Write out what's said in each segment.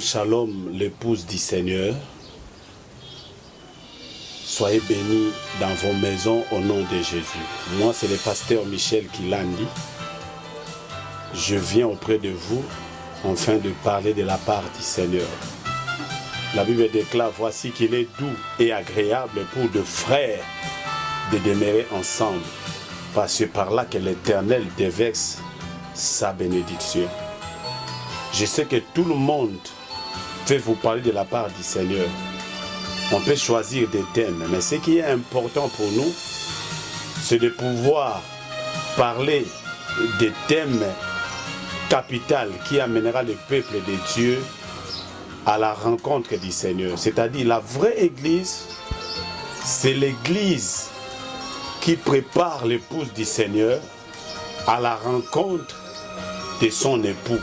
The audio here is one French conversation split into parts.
Shalom, shalom, l'épouse du Seigneur. Soyez bénis dans vos maisons au nom de Jésus. Moi, c'est le pasteur Michel Kilandi. Je viens auprès de vous afin de parler de la part du Seigneur. La Bible déclare, voici qu'il est doux et agréable pour deux frères de demeurer ensemble, parce que par là que l'Éternel déverse sa bénédiction. Je sais que tout le monde fait vous parler de la part du Seigneur. On peut choisir des thèmes, mais ce qui est important pour nous, c'est de pouvoir parler des thèmes capitaux qui amènera le peuple de Dieu à la rencontre du Seigneur. C'est-à-dire la vraie église, c'est l'église qui prépare l'épouse du Seigneur à la rencontre de son époux,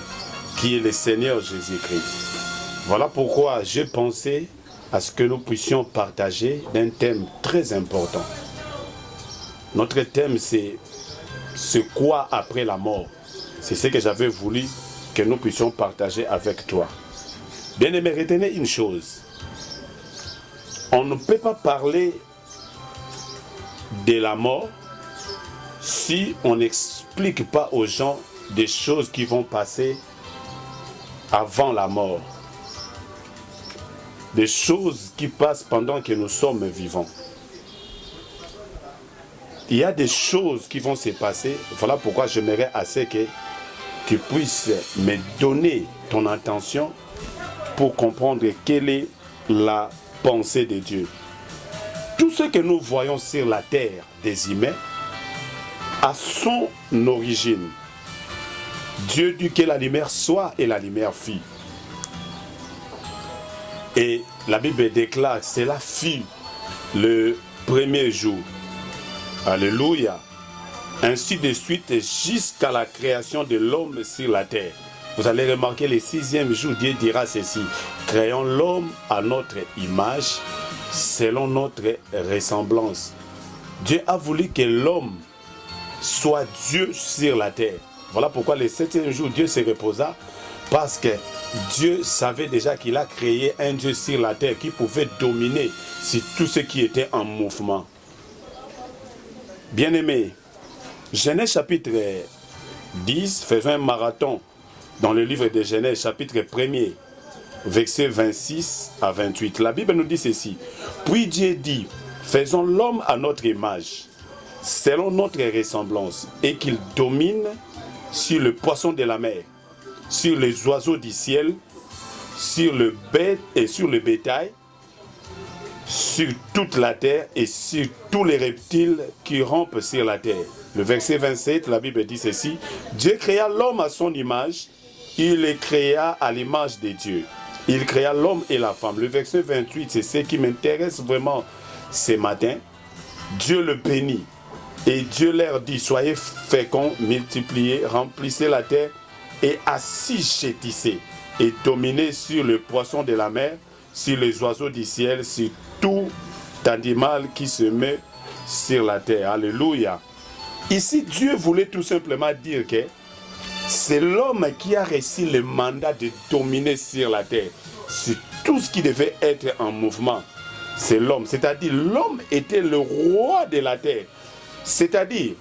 qui est le Seigneur Jésus-Christ. Voilà pourquoi j'ai pensé à ce que nous puissions partager d'un thème très important. Notre thème, c'est quoi après la mort? C'est ce que j'avais voulu que nous puissions partager avec toi. Bien-aimé, retenez une chose. On ne peut pas parler de la mort si on n'explique pas aux gens des choses qui vont passer avant la mort. Des choses qui passent pendant que nous sommes vivants. Il y a des choses qui vont se passer. Voilà pourquoi j'aimerais assez que tu puisses me donner ton attention pour comprendre quelle est la pensée de Dieu. Tout ce que nous voyons sur la terre des humains a son origine. Dieu dit que la lumière soit et la lumière fut. Et la Bible déclare, cela fut le premier jour. Alléluia. Ainsi de suite jusqu'à la création de l'homme sur la terre. Vous allez remarquer le 6e jour, Dieu dira ceci. Créons l'homme à notre image, selon notre ressemblance. Dieu a voulu que l'homme soit Dieu sur la terre. Voilà pourquoi le 7e jour, Dieu se reposa, parce que Dieu savait déjà qu'il a créé un Dieu sur la terre qui pouvait dominer sur tout ce qui était en mouvement. Bien-aimés, Genèse chapitre 10, faisons un marathon dans le livre de Genèse chapitre 1er, versets 26 à 28. La Bible nous dit ceci. Puis Dieu dit, faisons l'homme à notre image, selon notre ressemblance, et qu'il domine sur le poisson de la mer, sur les oiseaux du ciel, sur le bête et sur le bétail, sur toute la terre et sur tous les reptiles qui rampent sur la terre. Le verset 27, la Bible dit ceci. Dieu créa l'homme à son image, il les créa à l'image de Dieu. Il créa l'homme et la femme. Le verset 28, c'est ce qui m'intéresse vraiment ce matin. Dieu le bénit. Et Dieu leur dit, soyez féconds, multipliez, remplissez la terre et assujettissez et dominez sur le poisson de la mer, sur les oiseaux du ciel, sur tout animal qui se met sur la terre. Alléluia. Ici, Dieu voulait tout simplement dire que c'est l'homme qui a reçu le mandat de dominer sur la terre, sur tout ce qui devait être en mouvement. C'est l'homme, c'est-à-dire l'homme était le roi de la terre. C'est-à-dire,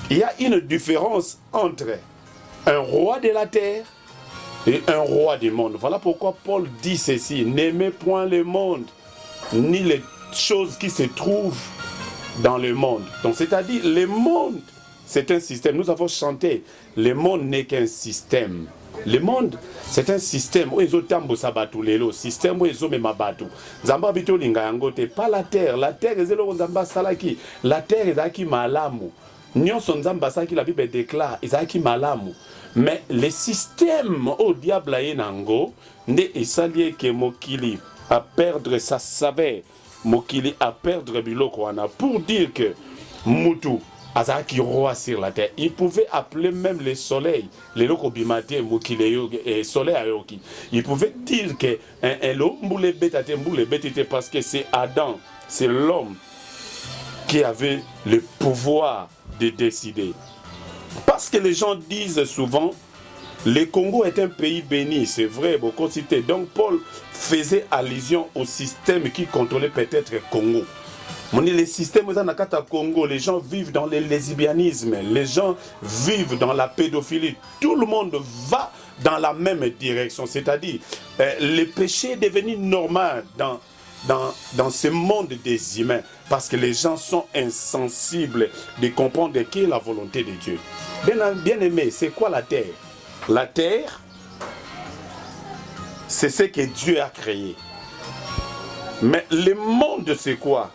il y a une différence entre un roi de la terre et un roi du monde. Voilà pourquoi Paul dit ceci, n'aimez point le monde, ni les choses qui se trouvent dans le monde. Donc, c'est-à-dire, le monde, c'est un système. Nous avons chanté, le monde n'est qu'un système. Le monde, c'est un système. Système pas la terre. La terre est la terre est malamu. La Bible déclare malamu. Mais le système au diable nango ne esalié que mokili à perdre sa saveur, mokili à perdre biloko wana pour dire que mutu azaki roi sur la terre. Il pouvait appeler même le soleil, le loko bimate mokili et soleil ayoki. Il pouvait dire que mboule bête parce que c'est Adam, c'est l'homme qui avait le pouvoir de décider. Parce que les gens disent souvent Le Congo est un pays béni, c'est vrai, beaucoup cité. Donc Paul faisait allusion au système qui contrôlait peut-être le Congo. Les systèmes dans le Congo, les gens vivent dans le lesbianisme, les gens vivent dans la pédophilie. Tout le monde va dans la même direction, c'est-à-dire le péché est devenu normal dans ce monde des humains parce que les gens sont insensibles de comprendre quelle est la volonté de Dieu. Bien aimé, c'est quoi la terre? La terre, c'est ce que Dieu a créé. Mais le monde, c'est quoi?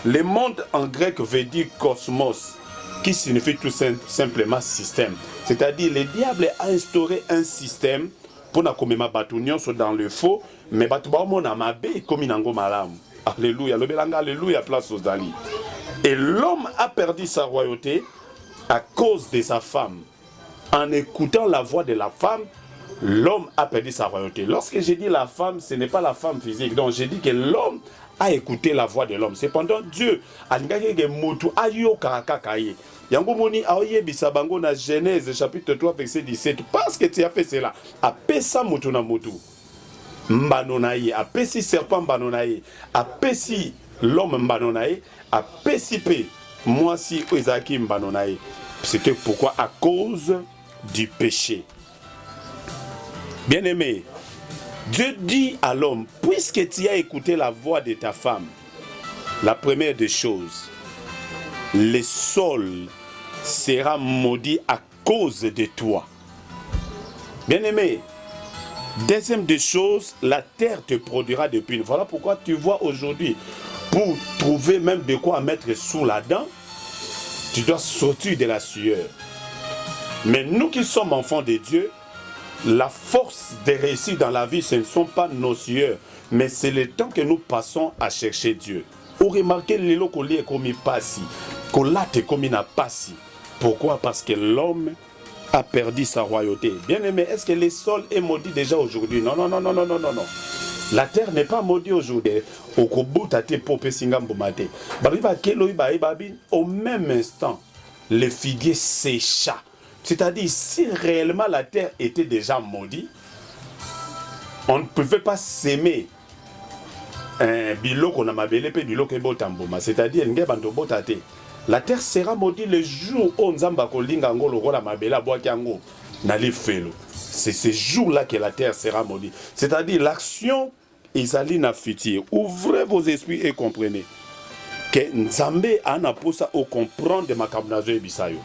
Le monde en grec veut dire cosmos, qui signifie tout simplement système. C'est-à-dire, le diable a instauré un système pour na komema batunion dans le faux, mais batubamo na mabe comme inango malam. Alléluia, le belanga alléluia place aux dali. Et l'homme a perdu sa royauté à cause de sa femme. En écoutant la voix de la femme, l'homme a perdu sa royauté. Lorsque j'ai dit la femme, ce n'est pas la femme physique. Donc j'ai dit que l'homme a écouté la voix de l'homme. Cependant, Dieu a dit que mutu ayo karakakaye. Yango moni aoye bisabango na Genèse chapitre 3 verset 17. Parce que tu as fait cela. Apesa mutu na mutu. Mbanonaye. Apesi serpent mbanonaye. Apesi l'homme mbanonaye. Apesi pe. Moi si Ezaki mbanonaye. C'était pourquoi à cause du péché. Bien-aimé, Dieu dit à l'homme, puisque tu as écouté la voix de ta femme, la première des choses, le sol sera maudit à cause de toi. Bien-aimé, deuxième des choses, la terre te produira des pluies. Voilà pourquoi tu vois aujourd'hui, pour trouver même de quoi mettre sous la dent, tu dois sortir de la sueur. Mais nous qui sommes enfants de Dieu, la force de réussir dans la vie, ce ne sont pas nos sueurs, mais c'est le temps que nous passons à chercher Dieu. Vous remarquez les locaux comme il passe, que comme il n'a pas si. Pourquoi? Parce que l'homme a perdu sa royauté. Bien aimé, est-ce que le sol est maudit déjà aujourd'hui? Non, non, non, non, non, non, non, non. La terre n'est pas maudite aujourd'hui. Au même instant, le figuier sécha. C'est-à-dire, si réellement la terre était déjà maudite, on ne pouvait pas s'aimer un biloko na mabele pe biloko ebotamboma. C'est-à-dire, la terre sera maudite le jour où Nzamba kolinga ngo lokola mabele abwaki yango na lifelo. C'est ce jour-là que la terre sera maudite. C'est-à-dire, l'action Isali na futur. Ouvrez vos esprits et comprenez que Nzambe a pour ça au comprendre de makamnazo et bisayo.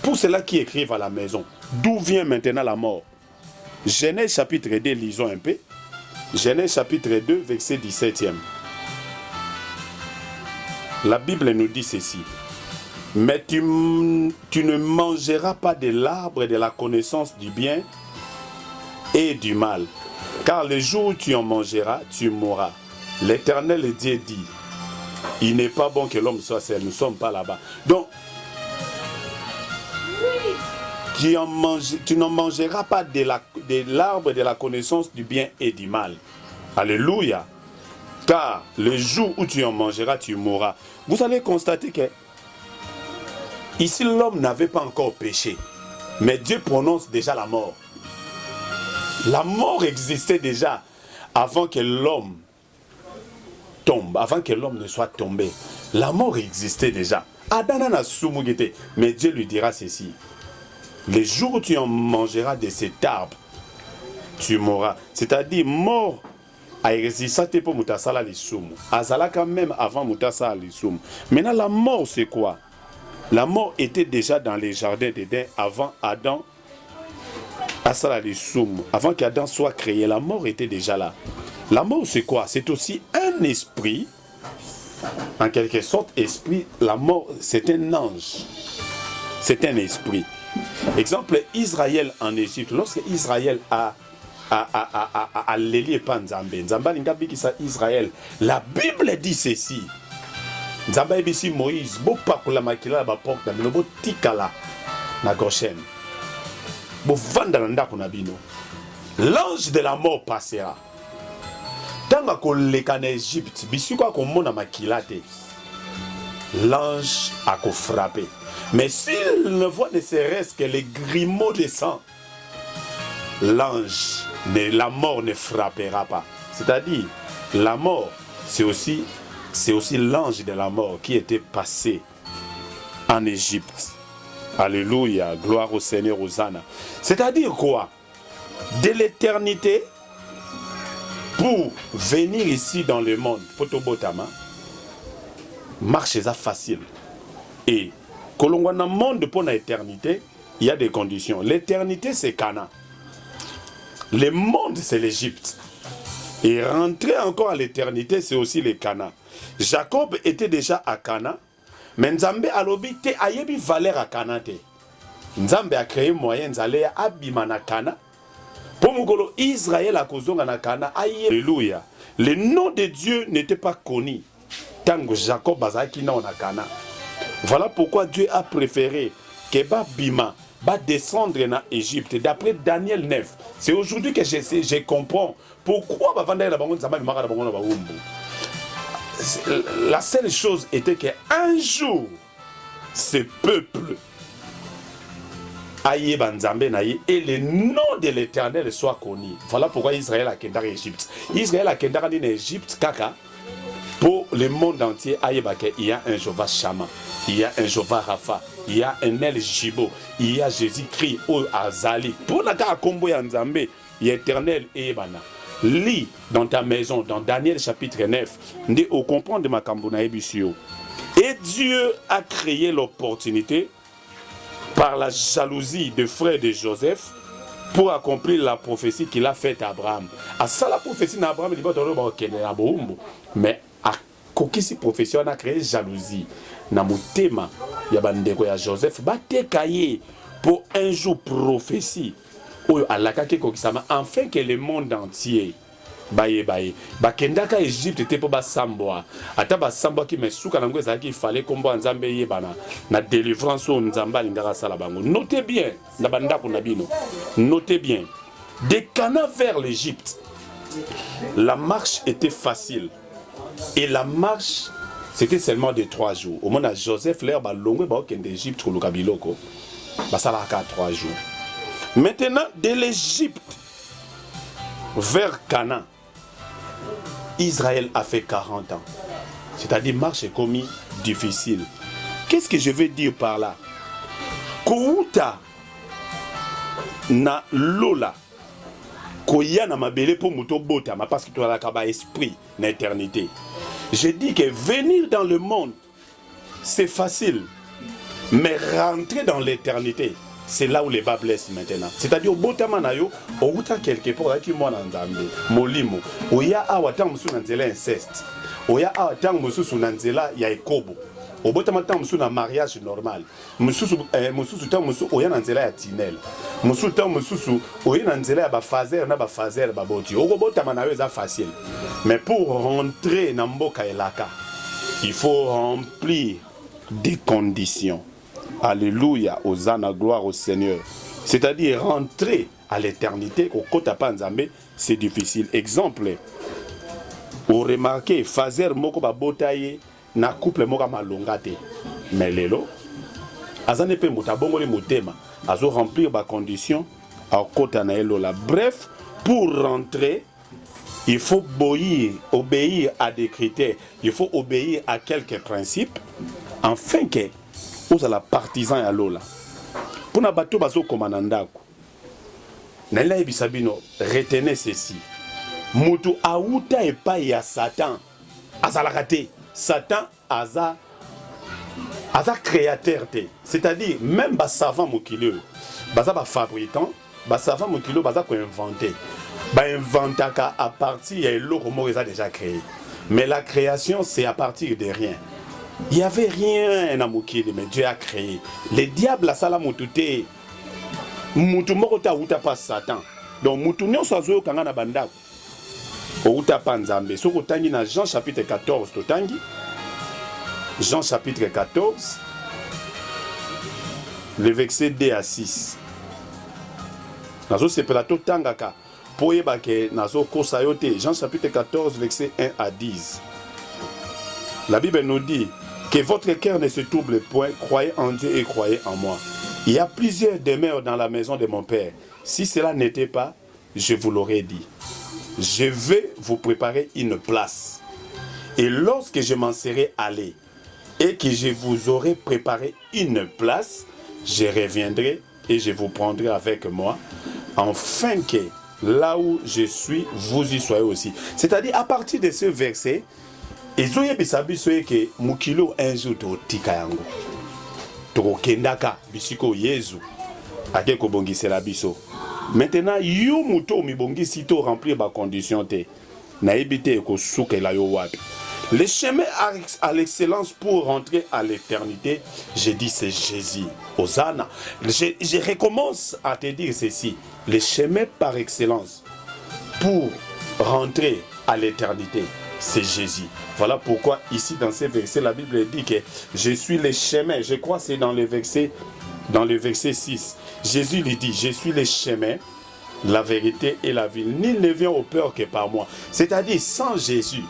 Pour ceux-là qui écrivent à la maison, d'où vient maintenant la mort? Genèse chapitre 2, lisons un peu. Genèse chapitre 2, verset 17e. La Bible nous dit ceci. Mais tu ne mangeras pas de l'arbre de la connaissance du bien et du mal. Car le jour où tu en mangeras, tu mourras. L'Éternel Dieu dit, il n'est pas bon que l'homme soit seul, nous ne sommes pas là-bas. Donc, tu n'en mangeras pas de l'arbre de la connaissance du bien et du mal. Alléluia. Car le jour où tu en mangeras, tu mourras. Vous allez constater que ici, l'homme n'avait pas encore péché. Mais Dieu prononce déjà la mort. La mort existait déjà avant que l'homme tombe, avant que l'homme ne soit tombé. La mort existait déjà. Adana n'a soumugité. Mais Dieu lui dira ceci. Les jours où tu en mangeras de cet arbre, tu mourras. C'est-à-dire, mort a existé pour Moutasala l'Issoum. Azalaka même avant Moutasala l'Issoum. Maintenant, la mort, c'est quoi? La mort était déjà dans les jardins d'Éden avant Adam. Avant qu'Adam soit créé, la mort était déjà là. La mort, c'est quoi? C'est aussi un esprit. En quelque sorte, esprit, la mort, c'est un ange. C'est un esprit. Exemple, Israël en Égypte. Lorsque Israël a l'élié par Nzambe, Nzamba l'ingabi qui ça Israël. La Bible dit ceci. Nzamba ebisi Moïse, bo pakula makila ba porte na bino bo tikala na Goshen. L'ange de la mort passera. Tant que en Égypte, l'ange a frappé. Mais s'il ne voit ne serait-ce que les grimaud de sang, l'ange, la mort ne frappera pas. C'est-à-dire, la mort, c'est aussi l'ange de la mort qui était passé en Égypte. Alléluia, gloire au Seigneur, Hosanna. C'est-à-dire quoi? De l'éternité, pour venir ici dans le monde, Potobotama, marche est facile. Et quand on a un monde pour l'éternité, il y a des conditions. L'éternité, c'est Cana. Le monde, c'est l'Égypte. Et rentrer encore à l'éternité, c'est aussi le Cana. Jacob était déjà à Cana, mais Nzambe alobi te ayebi valeur à Cana te. Nzambe a créé moyen d'aller à Abimana Cana. Pour Mugolo, Israël a causé na Cana. Alléluia. Le nom de Dieu n'était pas connu tant que Jacob bazaki na Cana. Voilà pourquoi Dieu a préféré que Bima va descendre en Égypte. D'après Daniel 9, c'est aujourd'hui que je comprends pourquoi la seule chose était qu'un jour, ce peuple aïe banzambe naïe et le nom de l'Éternel soit connu. Voilà pourquoi Israël a quitté l'Égypte. Israël a quitté l'Égypte, kaka, pour le monde entier. Il y a un Jéhovah Shama, il y a un Jéhovah Rapha, il y a un El Jibo, il y a Jésus-Christ au Azali. Pour la cas combo yanzambe, il y a éternel et bana. Lis dans ta maison, dans Daniel chapitre 9, au comprendre de ma kambouna ebisio. Et Dieu a créé l'opportunité par la jalousie des frères de Joseph pour accomplir la prophétie qu'il a faite à Abraham. À ça, la prophétie d'Abraham, il va mais à kokisi prophétie, on a créé jalousie. Na mutema ya bandeko ya Joseph batekaye pour un jour prophétie oyo alakaki kokisama afin que le monde entier baye bakendaka Égypte te po basamboa ata basamboa ki mesuka nango ezalaki il fallait kombo nzambe yebana na délivrance o nzambe alingaka sala bango. Notez bien na bandako na bino, notez bien, de Cana vers l'Égypte la marche était facile et la marche c'était seulement de 3 jours. Au moment où Joseph l'air balongwe ba okende Égypte ko lukabiloko basalaka 3 jours. Maintenant, de l'Égypte vers Canaan, Israël a fait 40 ans. C'est-à-dire, marche est commis difficile. Qu'est-ce que je veux dire par là? Kouta na lola, koya na mabele pour muto bota, parce que tu as la esprit, l'éternité. Je dis que venir dans le monde, c'est facile. Mais rentrer dans l'éternité, c'est là où les bas blessent maintenant. C'est-à-dire, au botamanayo, au outa quelque part, qui moi n'entendait, molimo, où y a awatang musu nanzela inceste, où y a awatang musu nanzela ya ekobo, au botamatang musu na mariage normal, musu tang musu oya nanzela ya tinel, musu tang musu oya nanzela ya ba fazer na ba fazer ba boti. Au botamanayo c'est facile, mais pour rentrer dans mboka elaka, il faut remplir des conditions. Alléluia, Hosanna, gloire au Seigneur. C'est-à-dire rentrer à l'éternité, au Kota Panzambe, c'est difficile. Exemple, vous remarquez, Fazer moko ba botaye na couple moka malongate. Mais lelo, azane pe mutabongo le mutema, azo remplir ba condition au Kota na elola. Bref, pour rentrer, il faut obéir à des critères, il faut obéir à quelques principes, afin que vous êtes partisan à l'eau là. Pour na bateau bazo commandandako. Nela ebisabino, retenez ceci. Mutu aouta et pas ya Satan. Azalakate. Satan aza créateur te. C'est-à-dire même bas savant mokilo, baza ba fabricant, bas savant mokilo baza ko inventer. Ba inventaka à partir de l'eau mo déjà créé. Mais la création c'est à partir de rien. Il n'y avait rien à Moukide, mais Dieu a créé. Le diable a sala mutute. Mutumokota uta pas Satan. Donc mutunyo sozo kangana banda. Outa panzambe. Soko tangi na Jean chapitre 14 to tangi. Jean chapitre 14. Le verset 2 à 6. Nazo se plateau tangaka. Poyeba ke nazo kosayote. Jean chapitre 14 verset 1 à 10. La Bible nous dit que votre cœur ne se trouble point, croyez en Dieu et croyez en moi. Il y a plusieurs demeures dans la maison de mon Père. Si cela n'était pas, je vous l'aurais dit. Je vais vous préparer une place. Et lorsque je m'en serai allé et que je vous aurai préparé une place, je reviendrai et je vous prendrai avec moi, afin que là où je suis, vous y soyez aussi. C'est-à-dire, à partir de ce verset, ezoye bisabiso que mukilo un jour totika yango. Tokendaka bisiko Yesu ake kobongisela biso. Maintenant, yo muto mibongisi to remplir ba condition te. Na ebite ko soukela yo wapi. Le chemin à l'excellence pour rentrer à l'éternité, je dis c'est Jésus. Hosanna. Je recommence à te dire ceci. Le chemin par excellence pour rentrer à l'éternité, c'est Jésus. Voilà pourquoi ici dans ces versets, la Bible dit que je suis le chemin. Je crois que c'est dans le verset 6. Jésus lui dit, je suis le chemin, la vérité et la vie. Nul ne vient au Père que par moi. C'est-à-dire sans Jésus.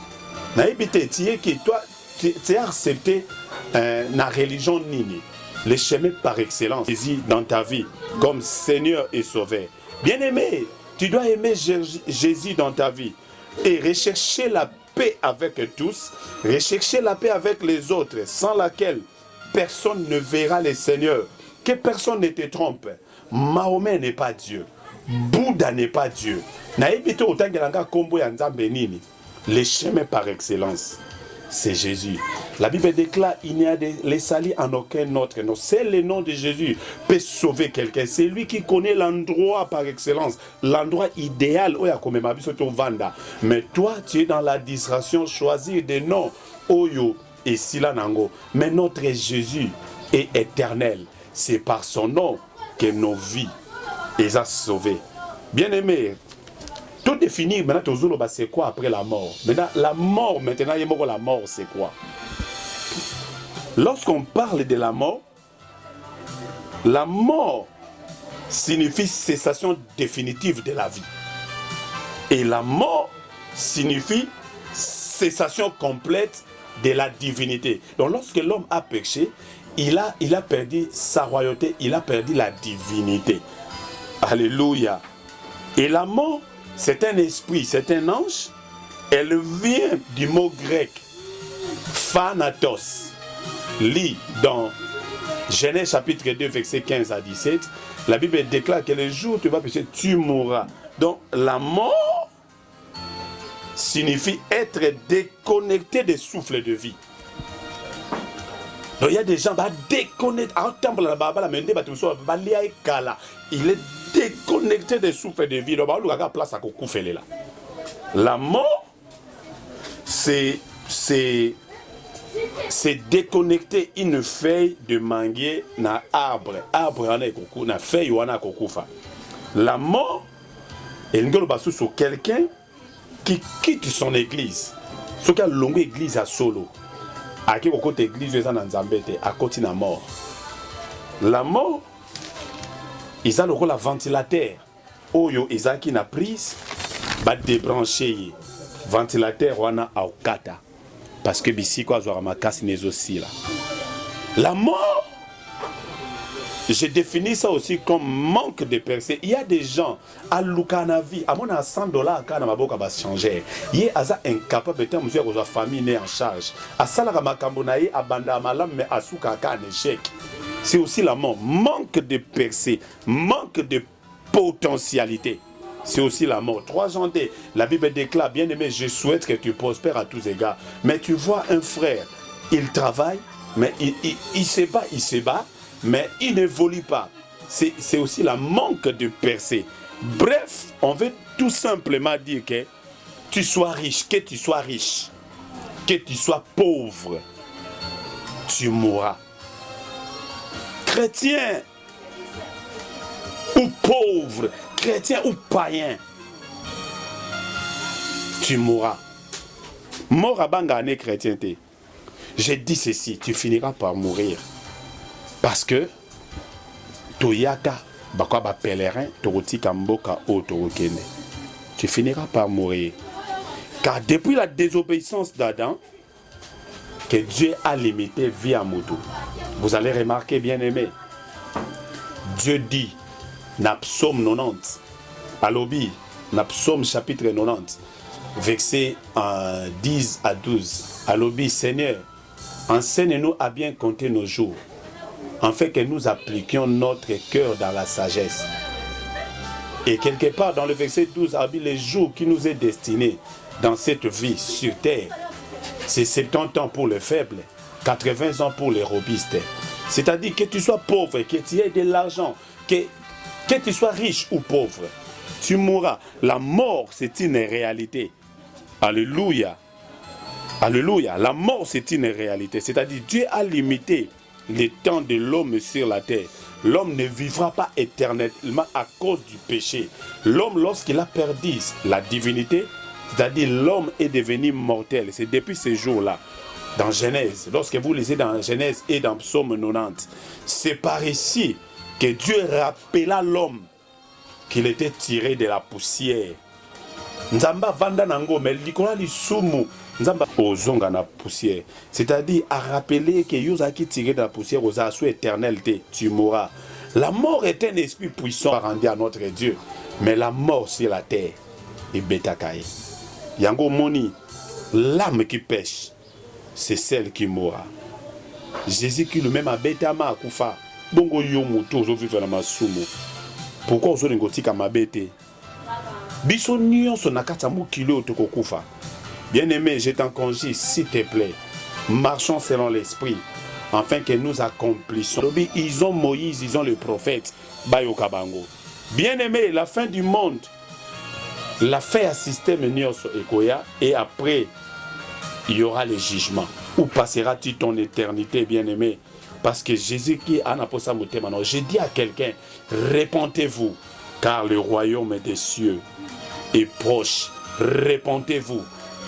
Toi, tu as accepté la religion nini, le chemin par excellence. Jésus dans ta vie comme Seigneur et Sauveur. Bien-aimé, tu dois aimer Jésus dans ta vie et rechercher la paix avec tous, rechercher la paix avec les autres, sans laquelle personne ne verra le Seigneur. Que personne ne te trompe. Mahomet n'est pas Dieu. Bouddha n'est pas Dieu. Le chemin par excellence, c'est Jésus. La Bible déclare il n'y a les salis en aucun autre nom. C'est le nom de Jésus peut sauver quelqu'un. C'est lui qui connaît l'endroit par excellence, l'endroit idéal. Mais toi, tu es dans la distraction, choisir des noms. Oyo et Silanango. Mais notre Jésus est éternel. C'est par son nom que nos vies les a sauvées. Bien-aimés, tout définir maintenant, c'est quoi après la mort? Maintenant, la mort, la mort, c'est quoi? Lorsqu'on parle de la mort signifie cessation définitive de la vie. Et la mort signifie cessation complète de la divinité. Donc lorsque l'homme a péché, il a perdu sa royauté, il a perdu la divinité. Alléluia. Et la mort, c'est un esprit, c'est un ange. Elle vient du mot grec Thanatos. Lis dans Genèse chapitre 2, verset 15 à 17. La Bible déclare que le jour où tu vas pécher, tu mourras. Donc la mort signifie être déconnecté des souffles de vie. Donc il y a des gens qui déconnectés. Il est déconnecté des souffles de vie. La mort, c'est déconnecter une feuille de manguier na arbre. Arbre na feuille wana kokufa. La mort, c'est quelqu'un qui quitte son église. Ce qui a longue église à solo. À qui côté église à côté na mort. La mort, ils ont le rôle ventilateur. Oyo ezaki na prise ba débrancher ventilateur wana au kata parce que bisi kwa zo makasi nezosi là. La mort, je définis ça aussi comme manque de percée. Il y a des gens à Lukanavi, à mon à $100 quand maboka va changer. Il est incapable de mesure que sa famille n'est en charge. À Salara Makambonaye à Banda Malam mais à Soukaka en échec. C'est aussi la mort, manque de percée, manque de potentialité. C'est aussi la mort. 3 Jean, la Bible déclare, bien aimé, je souhaite que tu prospères à tous égards. Mais tu vois un frère, il travaille, mais il se bat, mais il n'évolue pas. C'est aussi la manque de percée. Bref, on veut tout simplement dire que tu sois riche, que tu sois pauvre, tu mourras. Chrétien ou pauvre, chrétien ou païen, tu mourras. Mort à bangane chrétienté. Je dis ceci, tu finiras par mourir. Parce que Toyaka, bakwa ba pèlerin, Torotika Mboka o Torokene. Tu finiras par mourir. Car depuis la désobéissance d'Adam, que Dieu a limité vie à Moudou. Vous allez remarquer, bien aimé, Dieu dit, na psaume 90. Alobi, na psaume chapitre 90, verset 10 à 12. Alobi, Seigneur, enseigne-nous à bien compter nos jours, afin que nous appliquions notre cœur dans la sagesse. Et quelque part dans le verset 12, les jours qui nous est destiné dans cette vie sur terre, c'est 70 ans pour les faibles, 80 ans pour les robustes. C'est-à-dire que tu sois pauvre, que tu aies de l'argent, que tu sois riche ou pauvre, tu mourras. La mort, c'est une réalité. Alléluia. Alléluia. La mort, c'est une réalité. C'est-à-dire Dieu a limité le temps de l'homme sur la terre. L'homme ne vivra pas éternellement à cause du péché. L'homme, lorsqu'il a perdu la divinité, c'est-à-dire l'homme est devenu mortel. C'est depuis ce jour-là, dans Genèse, lorsque vous lisez dans Genèse et dans Psaume 90, c'est par ici que Dieu rappela l'homme qu'il était tiré de la poussière. Nzamba vanda nango mais likola lisumu nzamba ozonga na poussière, c'est-à-dire à rappeler que yoza qui tiré de la poussière aux asous éternalité, tu mourras. La mort est un esprit puissant rendu à notre Dieu, mais la mort sur la terre est betakaye. Yango moni, l'âme qui pêche, c'est celle qui mourra. Jésus qui lui-même a betama akufa. Bongo yo muto ozo vivre na masumu. Pourquoi ozo ngoti ka mabete? Biso nyonso na kata mokilo to kokufa. Bien-aimé, je t'en conjure, s'il te plaît, marchons selon l'esprit, afin que nous accomplissions. Ils ont Moïse, ils ont le prophète, Bayo Kabango. Bien-aimé, la fin du monde, la fin à système Nyos Ekoya, et après, il y aura le jugement. Où passeras-tu ton éternité, bien-aimé? Parce que Jésus qui a naposa motema, je dis à quelqu'un, répentez-vous, car le royaume des cieux est proche. Répentez-vous,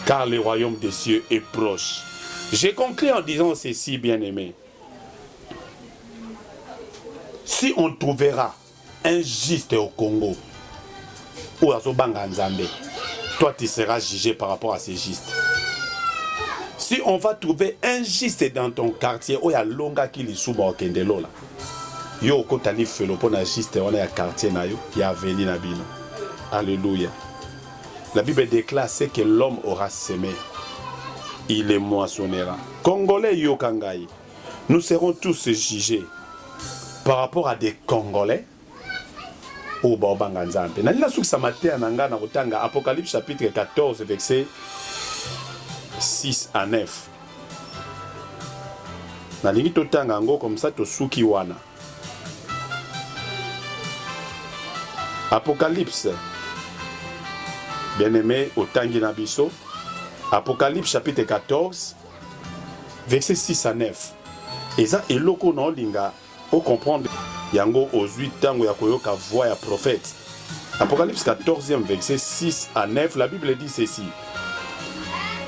car le royaume des cieux est proche. J'ai conclu en disant ceci, bien-aimé. Si on trouvera un juste au Congo, ou à Zobanga Nzambe, toi tu seras jugé par rapport à ces justes. Si on va trouver un juste dans ton quartier, où il y a longa qui li souba au Kendelo là, yo kotali felo pona juste on est à quartier na yo, il y a venu na bino. Alléluia. La Bible déclare que l'homme aura semé, il les moissonnera. Congolais yo kangai, nous serons tous jugés par rapport à des Congolais au Bobanga Nzambe. Nalila souk sa matin nanga na kotanga Apocalypse chapitre 14 verset 6 à 9. Nalingi totanga ngo comme ça to suki wana. Apocalypse, bien-aimé, au Tangi Nabiso, Apocalypse chapitre 14, verset 6 à 9. Et ça, et loko no linga, au comprendre, yango aux 8 ans où yakoyoka voix ya prophète. Apocalypse 14e, verset 6 à 9, la Bible dit ceci.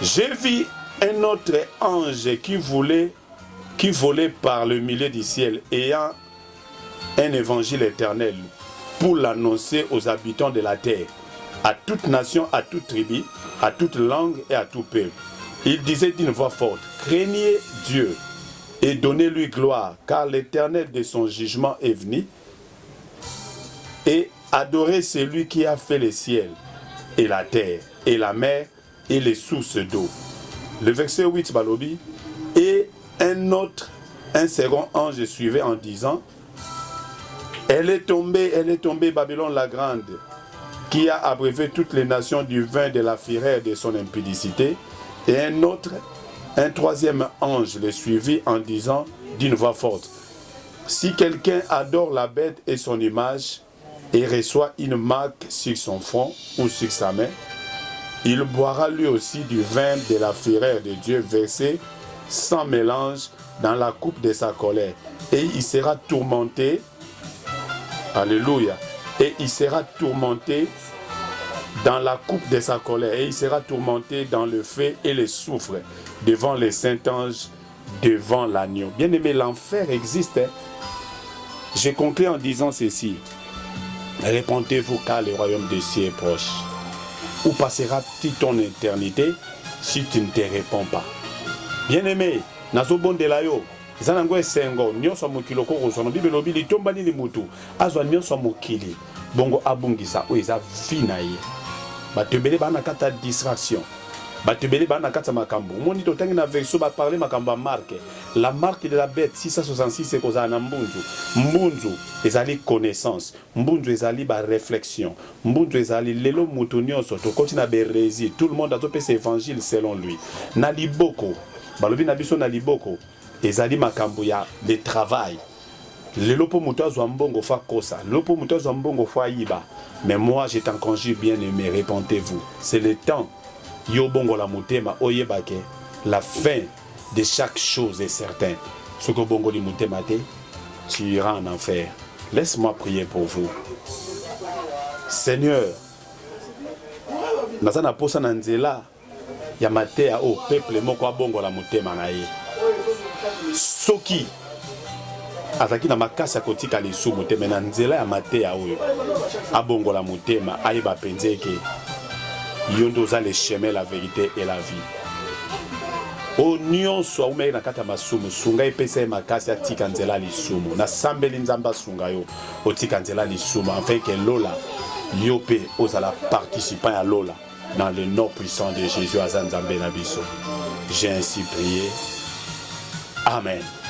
J'ai vu un autre ange qui volait par le milieu du ciel, ayant un évangile éternel, pour l'annoncer aux habitants de la terre, à toute nation, à toute tribu, à toute langue et à tout peuple. Il disait d'une voix forte, craignez Dieu et donnez-lui gloire, car l'Éternel de son jugement est venu, et adorez celui qui a fait les ciels et la terre et la mer et les sources d'eau. Le verset 8, Balobi, et un second ange suivait en disant, elle est tombée, Babylone la grande, qui a abreuvé toutes les nations du vin de la fureur de son impudicité. Et un troisième ange le suivit en disant d'une voix forte, si quelqu'un adore la bête et son image, et reçoit une marque sur son front ou sur sa main, il boira lui aussi du vin de la fureur de Dieu versé sans mélange dans la coupe de sa colère. Et il sera tourmenté. Alléluia. Et il sera tourmenté dans la coupe de sa colère. Et il sera tourmenté dans le feu et le soufre, devant les saints anges, devant l'agneau. Bien aimé, l'enfer existe. J'ai conclu en disant ceci. Répondez-vous car le royaume des cieux est proche. Où passera-t-il ton éternité si tu ne te réponds pas? Bien aimé, nazo bondela yo, Zanango esengo nyonso mokili ko kozona Bible lobi litombani ni mutu azwa nyonso mokili bongo abungisa o eza vina ye batebele bana kata distraction batebele bana kata makambo moni to tangi na verso ba parler makambo ya marque la marque de la bête 666 ekozala na mbunzu ezali connaissance mbunzu ezali ba réflexion mbunzu ezali lelo mutu nyonso to continue berezi tout le monde atopesa évangile selon lui na liboko balobi na biso na liboko ezali makambo ya de travail lelo po mutu azwa mbongo fa kosa lelo po mutu azwa mbongo fa yiba mais moi je t'en conjure bien aimé répentez-vous c'est le temps yo bongo la mutema oyebake la fin de chaque chose est certain ce que bongo li mutema te tu iras en enfer laisse-moi prier pour vous Seigneur nazana posa na nzela ya matea o peuple moko bongo la mutema na ye soki azaki na makasi akotika lisumu te mena nzela ya mateya oyo abongola motema ayeba penze eke yo nde oza le chemin la vérité et la vie o nyonso aumeki na kati ya masumu sunga epesa ye makasi atika nzela lisumu nasambeli nzambe asunga yo otika nzela lisumu afin ke lola yo mpe ozala participant ya lola dans le nom puissant de Jésus aza nzambe na biso j'ai ainsi prié amen.